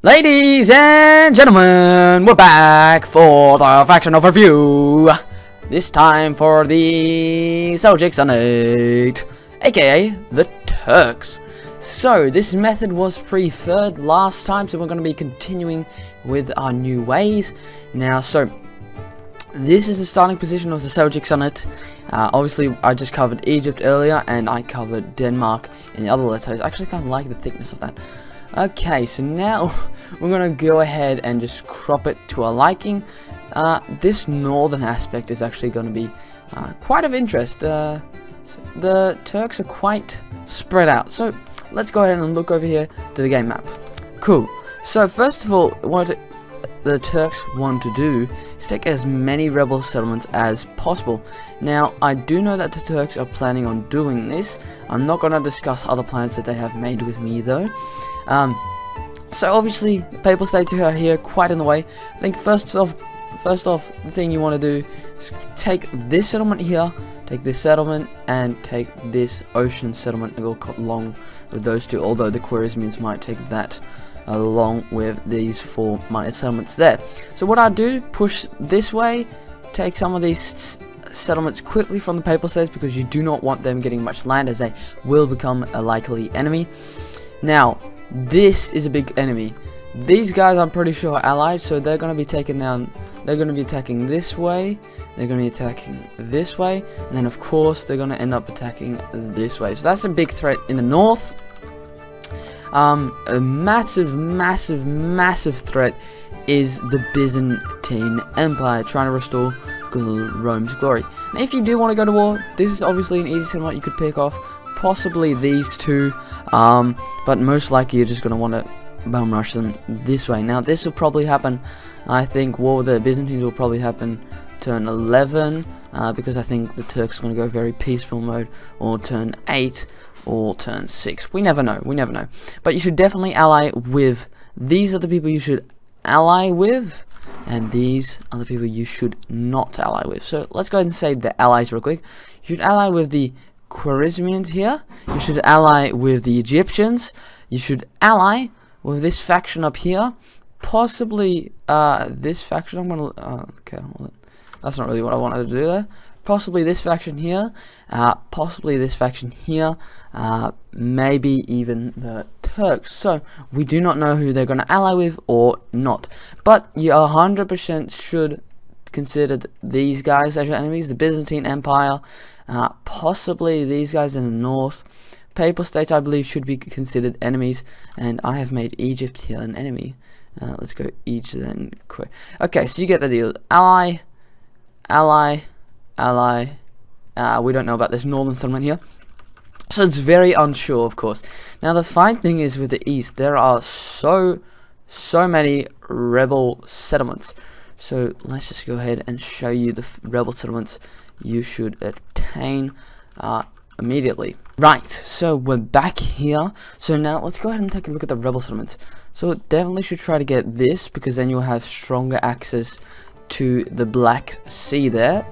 Ladies and gentlemen, we're back for the faction overview. This time for the SELJIK SUNATE, aka the Turks. So this method was preferred last time, so we're going to be continuing with our new ways. Now, so this is the starting position of the SELJIK SUNATE. Obviously, I just covered Egypt earlier, and I covered Denmark in the other letters. I actually kind of like the thickness of that. Okay, so now we're going to go ahead and just crop it to our liking. This northern aspect is actually going to be quite of interest. The Turks are quite spread out. So let's go ahead and look over here to the game map. Cool. So first of all, what the Turks want to do is take as many rebel settlements as possible. Now, I do know that the Turks are planning on doing this. I'm not going to discuss other plans that they have made with me though. So obviously, the Papal States are here quite in the way. I think first off, the thing you want to do is take this settlement here, take this settlement, and take this ocean settlement and go along with those two. Although the Khwarezmians might take that along with these four minor settlements there. So what I do, push this way, take some of these settlements quickly from the Papal States because you do not want them getting much land, as they will become a likely enemy. Now, this is a big enemy. These guys, I'm pretty sure, are allied, so they're going to be taken down. They're going to be attacking this way, they're going to be attacking this way, and then of course they're going to end up attacking this way. So that's a big threat in the north. A massive threat is the Byzantine Empire trying to restore Rome's glory. Now, if you do want to go to war, this is obviously an easy settlement you could pick off. Possibly these two, but most likely you're just going to want to bum rush them this way. Now, this will probably happen. I think war with the Byzantines will probably happen turn 11, because I think the Turks are going to go very peaceful mode, or turn 8. Or turn 6. We never know. But you should definitely ally with. These are the people you should ally with, and these are the people you should not ally with. So let's go ahead and say the allies real quick. You should ally with the Khwarezmians here. You should ally with the Egyptians. You should ally with this faction up here. Possibly this faction. I'm gonna. Okay, well, that's not really what I wanted to do there. Possibly this faction here, possibly this faction here, maybe even the Turks. So we do not know who they're going to ally with or not. But you 100% should consider these guys as your enemies, the Byzantine Empire, possibly these guys in the north. Papal States, I believe, should be considered enemies, and I have made Egypt here an enemy. Let's go Egypt then. Quick. Okay, so you get the deal. Ally. We don't know about this northern settlement here, so it's very unsure, of course. Now, the fine thing is with the east, there are so many rebel settlements. So let's just go ahead and show you the rebel settlements you should obtain immediately. Right, so we're back here. So now let's go ahead and take a look at the rebel settlements. So definitely should try to get this, because then you'll have stronger access to the Black Sea there.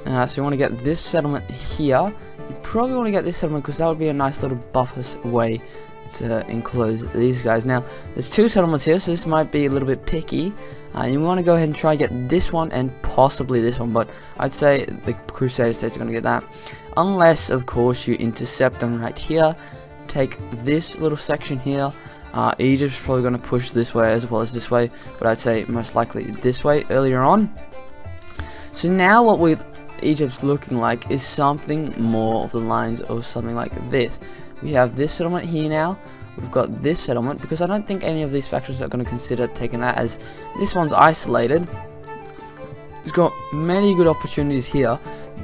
So you want to get this settlement here. You probably want to get this settlement because that would be a nice little buffer way to enclose these guys. Now, there's two settlements here, so this might be a little bit picky. You want to go ahead and try to get this one and possibly this one, but I'd say the Crusader States are going to get that. Unless, of course, you intercept them right here. Take this little section here. Egypt's probably going to push this way as well as this way, but I'd say most likely this way earlier on. So now what Egypt's looking like is something more of the lines of something like this. We have this settlement here now. We've got this settlement, because I don't think any of these factions are going to consider taking that, as this one's isolated. It's got many good opportunities here.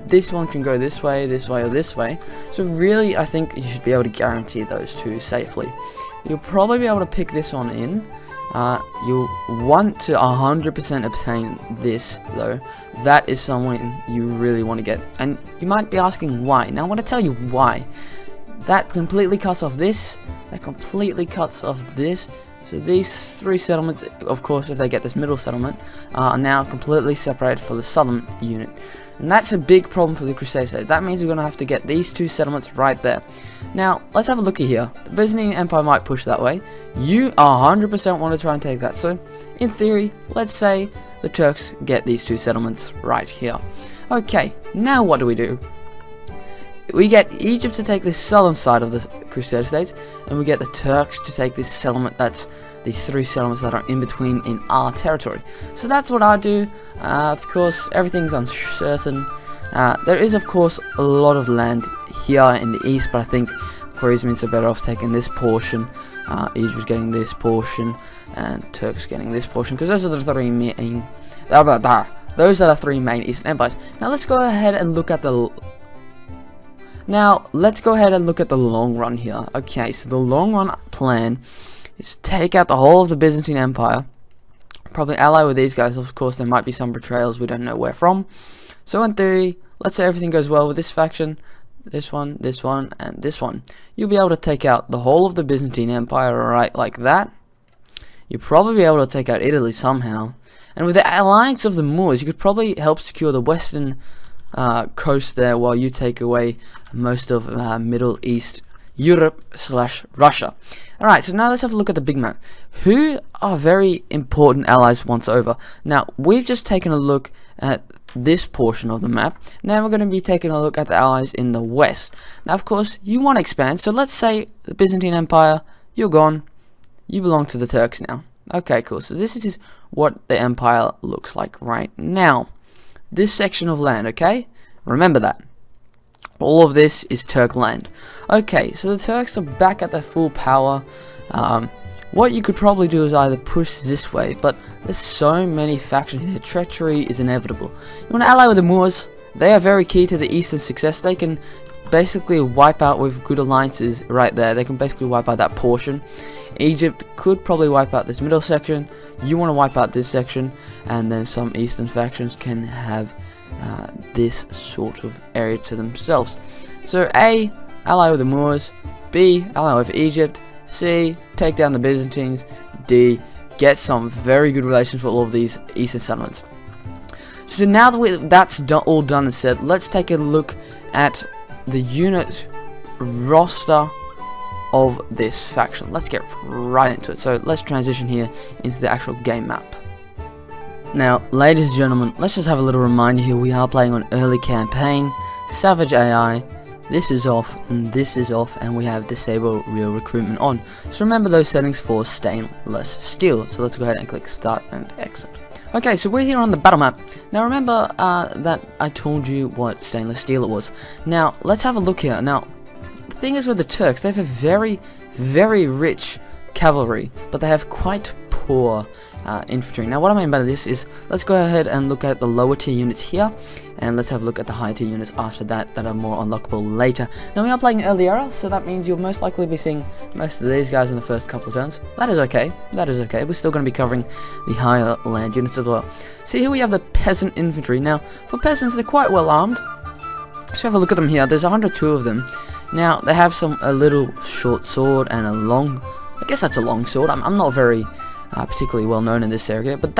This one can go this way, or this way. So really, I think you should be able to guarantee those two safely. You'll probably be able to pick this one in. You'll want to 100% obtain this, though. That is someone you really want to get. And you might be asking why. Now I want to tell you why. That completely cuts off this. That completely cuts off this. So these three settlements, of course, if they get this middle settlement, are now completely separated for the southern unit. And that's a big problem for the Crusade state. That means we're going to have to get these 2 settlements right there. Now, let's have a look at here. The Byzantine Empire might push that way. You 100% want to try and take that. So, in theory, let's say the Turks get these 2 settlements right here. Okay, now what do? We get Egypt to take this southern side of the Crusader states, and we get the Turks to take this settlement that's these 3 settlements that are in between in our territory. So that's what I do. Of course, everything's uncertain. There is, of course, a lot of land here in the east, but I think Khwarezmians are better off taking this portion. Egypt's getting this portion, and Turks getting this portion, because those are the 3 main. Those are the 3 main Eastern empires. Now let's go ahead and look at the. Long run here. Okay, so the long run plan is to take out the whole of the Byzantine Empire. Probably ally with these guys. Of course, there might be some betrayals we don't know where from. So in theory, let's say everything goes well with this faction, this one, and this one. You'll be able to take out the whole of the Byzantine Empire, right, like that. You'll probably be able to take out Italy somehow. And with the alliance of the Moors, you could probably help secure the western coast there, while you take away most of Middle East Europe / Russia. Alright, so now let's have a look at the big map. Who are very important allies once over? Now, we've just taken a look at this portion of the map. Now we're going to be taking a look at the allies in the west. Now, of course, you want to expand, so let's say the Byzantine Empire, you're gone. You belong to the Turks now. Okay, cool. So this is what the empire looks like right now. This section of land, okay? Remember that. All of this is Turk land. Okay, so the Turks are back at their full power. What you could probably do is either push this way, but there's so many factions here. Treachery is inevitable. You want to ally with the Moors? They are very key to the Eastern success. They can basically wipe out with good alliances right there. They can basically wipe out that portion. Egypt could probably wipe out this middle section. You want to wipe out this section, and then some Eastern factions can have this sort of area to themselves. So A, ally with the Moors. B, ally with Egypt. C, take down the Byzantines. D, get some very good relations with all of these Eastern settlements. So now that that's all done and said, let's take a look at the unit roster of this faction. Let's get right into it. So let's transition here into the actual game map. Now, ladies and gentlemen, let's just have a little reminder here. We are playing on early campaign, Savage AI. This is off, and this is off, and we have disable real recruitment on. So remember those settings for stainless steel. So let's go ahead and click start and exit. Okay, so we're here on the battle map. Now remember that I told you what stainless steel it was. Now, let's have a look here. Now, the thing is with the Turks, they have a very, very rich cavalry, but they have quite poor infantry. Now, what I mean by this is, let's go ahead and look at the lower tier units here, and let's have a look at the higher tier units after that are more unlockable later. Now, we are playing early era, so that means you'll most likely be seeing most of these guys in the first couple of turns. That is okay. That is okay. We're still going to be covering the higher land units as well. So here we have the peasant infantry. Now, for peasants, they're quite well armed. Let's have a look at them here. There's 102 of them. Now, they have a little short sword and a long, I guess that's a long sword. I'm not very particularly well known in this area, but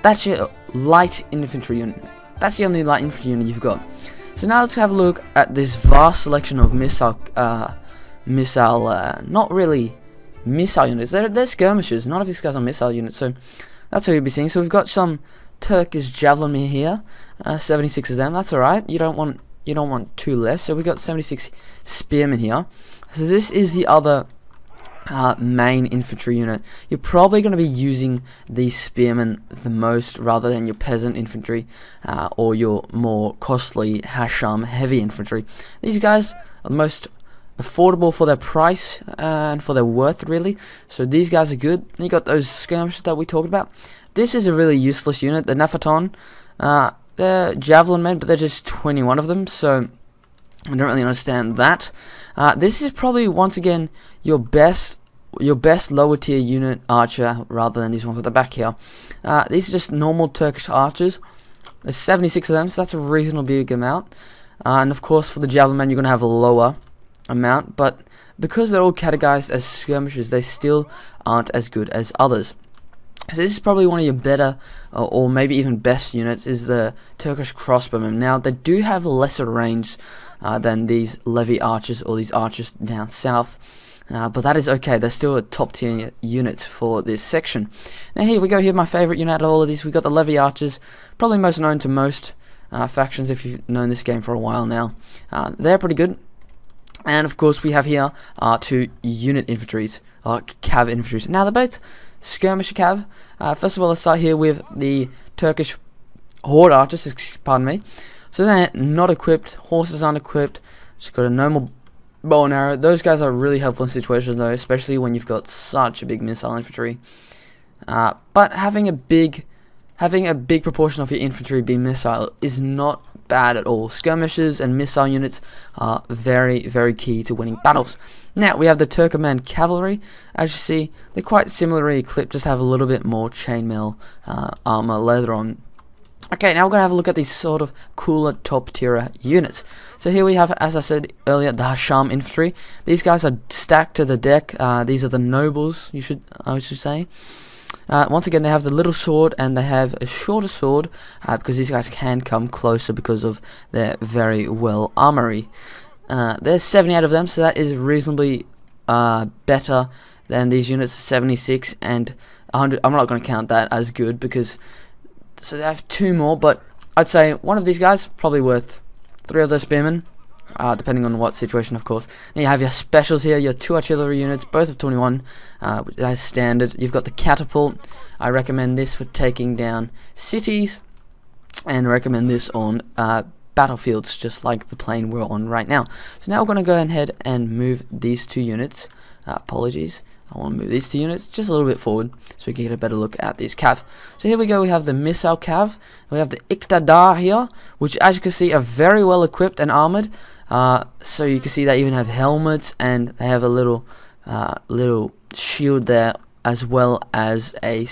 that's your light infantry unit. That's the only light infantry unit you've got. So now let's have a look at this vast selection of not really missile units. They're skirmishers. None of these guys are missile units, so that's what you'll be seeing. So we've got some Turkish javelin here, 76 of them. That's alright. You don't want 2 less. So we've got 76 spearmen here. So this is the other main infantry unit. You're probably going to be using these spearmen the most rather than your peasant infantry or your more costly Hasham heavy infantry. These guys are the most affordable for their price and for their worth, really. So these guys are good. You got those skirmishers that we talked about. This is a really useless unit, the Nephaton. They're javelin men, but they're just 21 of them, so I don't really understand that. This is probably, once again, your best lower tier unit archer rather than these ones at the back here. These are just normal Turkish archers. There's 76 of them, so that's a reasonably big amount. And of course, for the javelin men, you're going to have a lower amount, but because they're all categorized as skirmishers, they still aren't as good as others. So this is probably one of your better, or maybe even best units, is the Turkish crossbowmen. Now, they do have lesser range than these levy archers or these archers down south, but that is okay. They're still a top tier unit for this section. Now here we go. Here, my favorite unit out of all of these, we got the levy archers, probably most known to most factions if you've known this game for a while now. They're pretty good. And of course we have here two unit infantries, cav infantries. Now they're both skirmisher cav. First of all, let's start here with the Turkish horde archers, pardon me. So they're not equipped, horses aren't equipped, just got a normal bow and arrow. Those guys are really helpful in situations though, especially when you've got such a big missile infantry. But having a big proportion of your infantry be missile is not bad at all. Skirmishers and missile units are very, very key to winning battles. Now we have the Turkoman cavalry. As you see, they're quite similarly equipped, just have a little bit more chainmail armor, leather on. Okay, now we're going to have a look at these sort of cooler top tier units. So here we have, as I said earlier, the Hasham infantry. These guys are stacked to the deck. These are the nobles, I should say. Once again, they have the little sword and they have a shorter sword because these guys can come closer because of their very well armory. There's 78 of them, so that is reasonably better than these units, 76 and 100. I'm not going to count that as good because so they have two more, but I'd say one of these guys probably worth 3 of those spearmen. Depending on what situation, of course. Then you have your specials here, your 2 artillery units, both of 21, as standard. You've got the catapult. I recommend this for taking down cities, and recommend this on battlefields, just like the plane we're on right now. So now we're going to go ahead and move these 2 units. Apologies. I want to move these 2 units just a little bit forward so we can get a better look at these cav. So here we go, we have the missile cav. We have the xDagger here, which as you can see are very well equipped and armored. So you can see they even have helmets and they have a little shield there, as well as a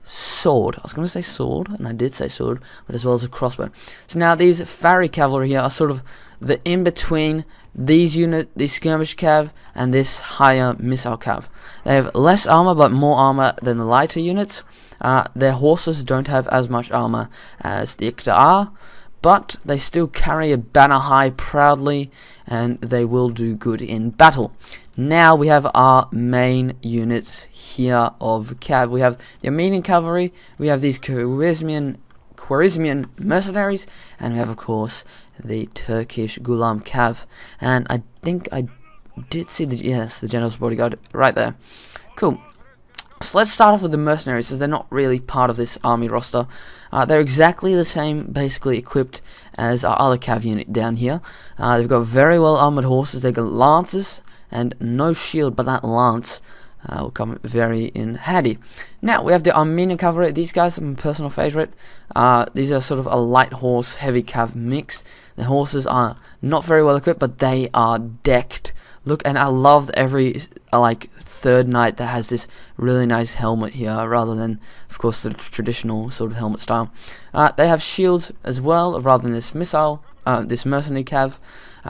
sword. I was going to say sword, and I did say sword, but as well as a crossbow. So now these Fari cavalry here are sort of the in-between these skirmish cav and this higher missile cav. They have less armor but more armor than the lighter units. Their horses don't have as much armor as the xDagger, but they still carry a banner high proudly, and they will do good in battle. Now we have our main units here of cav. We have the Armenian cavalry, we have these Khwarezmian mercenaries, and we have of course the Turkish Gulam cav. And I think I did see the general's bodyguard right there. Cool. So let's start off with the mercenaries, as they're not really part of this army roster. They're exactly the same, basically equipped as our other cav unit down here. They've got very well armored horses. They've got lances and no shield, but that lance will come very in handy. Now we have the Armenian cavalry. These guys are my personal favorite. These are sort of a light horse, heavy cav mix. The horses are not very well equipped, but they are decked. Look, and I loved every third knight that has this really nice helmet here, rather than, of course, the traditional sort of helmet style. They have shields as well, rather than this this mercenary cav,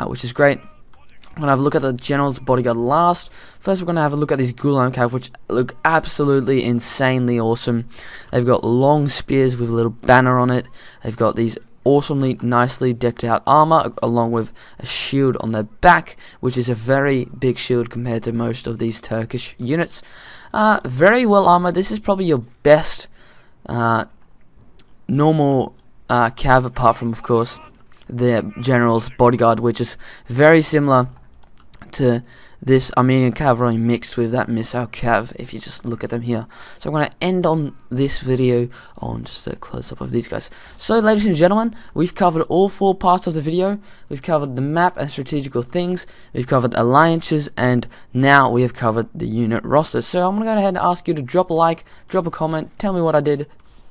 which is great. I'm going to have a look at the general's bodyguard last. First, we're going to have a look at these Gulam cav, which look absolutely insanely awesome. They've got long spears with a little banner on it. They've got these awesomely nicely decked out armor, along with a shield on their back, which is a very big shield compared to most of these Turkish units. Very well armored. This is probably your best normal cav, apart from, of course, the general's bodyguard, which is very similar to this Armenian cavalry mixed with that missile cav, if you just look at them here. So I'm going to end on this video on just a close-up of these guys. So ladies and gentlemen, we've covered all 4 parts of the video. We've covered the map and strategical things, we've covered alliances, and now we have covered the unit roster. So I'm going to go ahead and ask you to drop a like, drop a comment, tell me what I did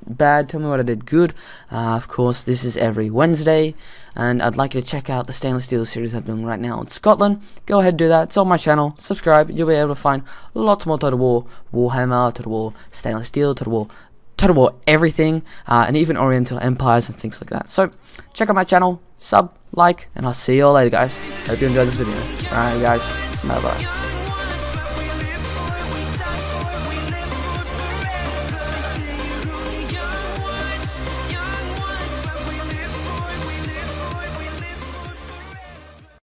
bad, tell me what I did good. Of course, this is every Wednesday, and I'd like you to check out the stainless steel series I'm doing right now in Scotland. Go ahead and do that. It's on my channel. Subscribe. You'll be able to find lots more Total War, Warhammer, Total War stainless steel, Total War everything, and even Oriental Empires and things like that. So check out my channel, sub, like, and I'll see you all later, guys. Hope you enjoyed this video. Alright guys, bye bye.